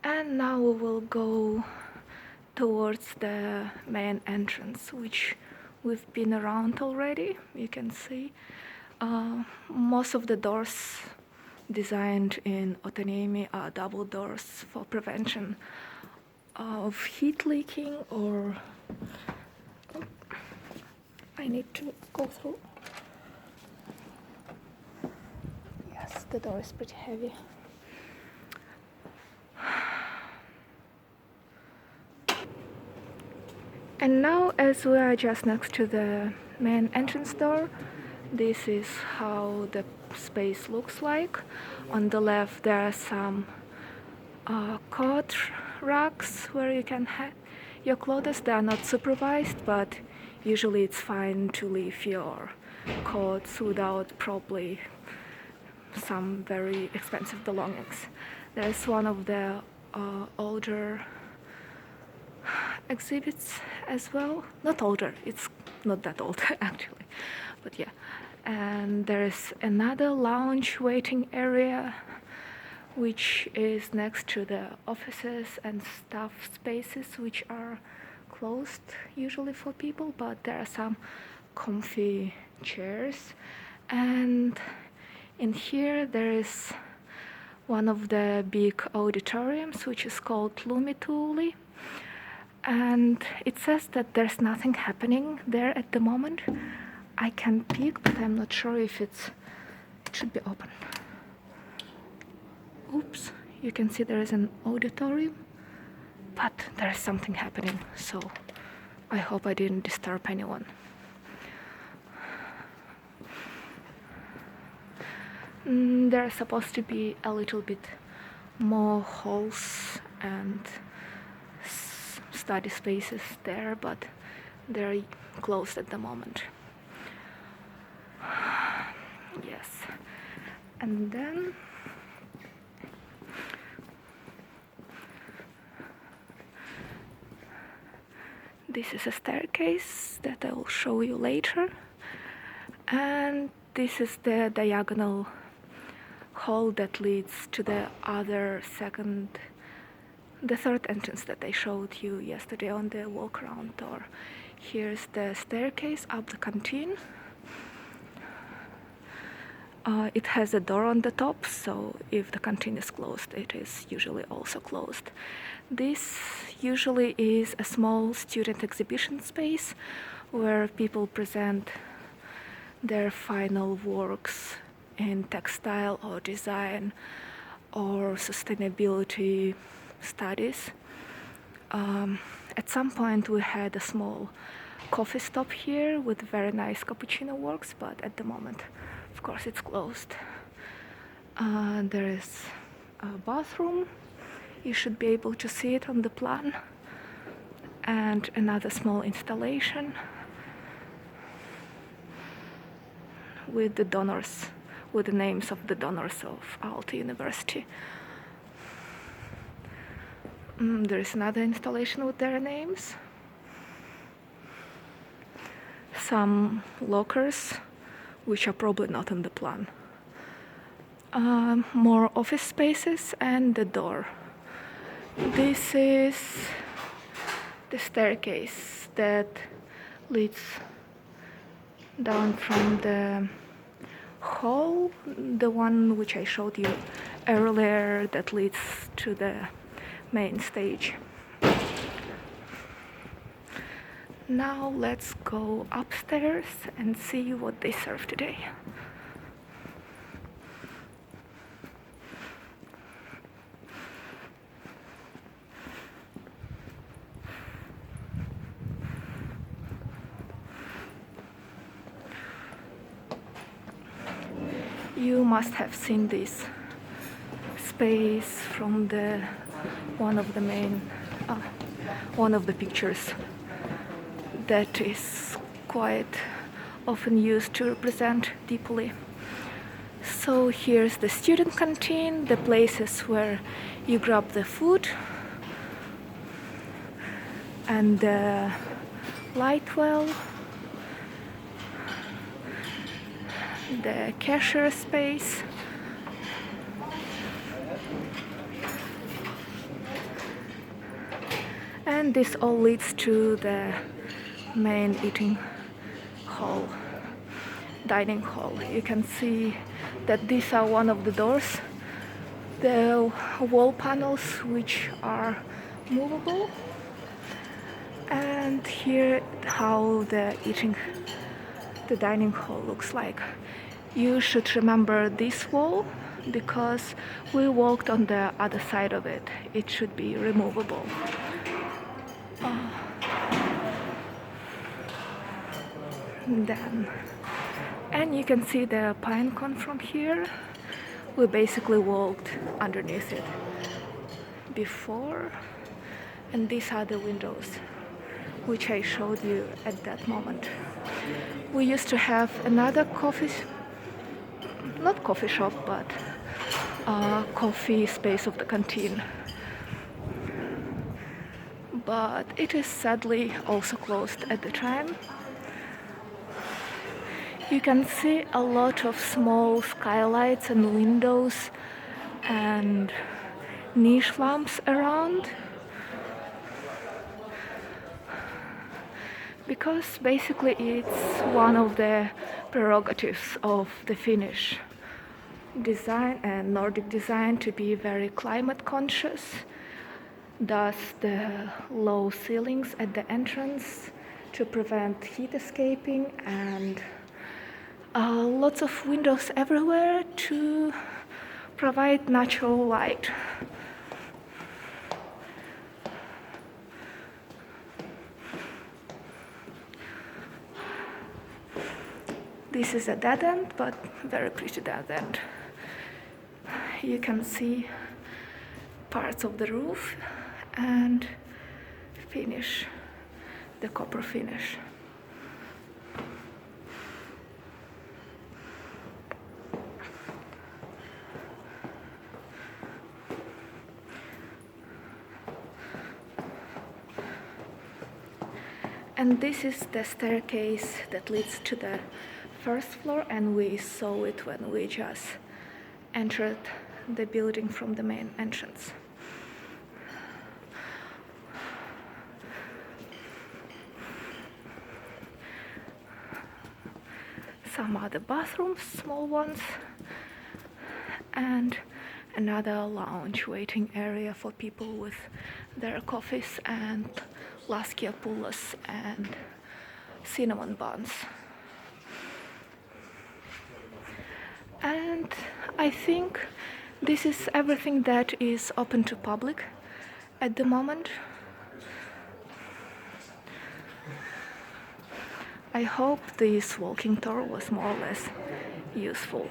And now we will go towards the main entrance, which we've been around already. You can see most of the doors designed in Otanemi are double doors for prevention of heat leaking or I need to go through. Yes, the door is pretty heavy. And now, as we are just next to the main entrance door, this is how the space looks like. On the left, there are some coat racks where you can hang your clothes. They are not supervised, but usually it's fine to leave your coats without probably some very expensive belongings. There's one of the older exhibits as well. Not older, it's not that old actually, but yeah. And there's another lounge waiting area which is next to the offices and staff spaces, which are closed usually for people, but there are some comfy chairs. And in here there is one of the big auditoriums, which is called Lumituli. And it says that there's nothing happening there at the moment. I can peek, but I'm not sure if it should be open. Oops, you can see there is an auditorium, but there's something happening, so I hope I didn't disturb anyone. There are supposed to be a little bit more halls and study spaces there, but they're closed at the moment. Yes, and then this is a staircase that I will show you later, and this is the diagonal hall that leads to the third entrance that I showed you yesterday on the walk-around tour. Here's the staircase up the canteen. It has a door on the top, so if the canteen is closed, it is usually also closed. This usually is a small student exhibition space where people present their final works in textile or design or sustainability studies. At some point we had a small coffee stop here with very nice cappuccino works, but at the moment, of course, it's closed. There is a bathroom. You should be able to see it on the plan. And another small installation with the donors, with the names of the donors of Aalto University. There is another installation with their names. Some lockers, which are probably not on the plan. More office spaces and the door. This is the staircase that leads down from the hall, the one which I showed you earlier that leads to the main stage. Now let's go upstairs and see what they serve today. You must have seen this space from one of the pictures that is quite often used to represent deeply. So here's the student canteen, the places where you grab the food, and the light well, the cashier space, And this all leads to the main eating hall, dining hall. You can see that these are one of the doors, the wall panels which are movable. And here how the dining hall looks like. You should remember this wall because we walked on the other side of it. It should be removable. And you can see the pine cone from here. We basically walked underneath it before, and these are the windows which I showed you at that moment. We used to have another not coffee shop, but coffee space of the canteen. But it is sadly also closed at the time. You can see a lot of small skylights and windows and niche lamps around. Because basically it's one of the prerogatives of the Finnish design and Nordic design to be very climate conscious. Thus the low ceilings at the entrance to prevent heat escaping, and lots of windows everywhere to provide natural light. This is a dead end, but very pretty dead end. You can see parts of the roof and finish, the copper finish. And this is the staircase that leads to the first floor, and we saw it when we just entered the building from the main entrance. Some other bathrooms, small ones, and another lounge waiting area for people with their coffees and laskia pullas and cinnamon buns. And I think this is everything that is open to public at the moment. I hope this walking tour was more or less useful.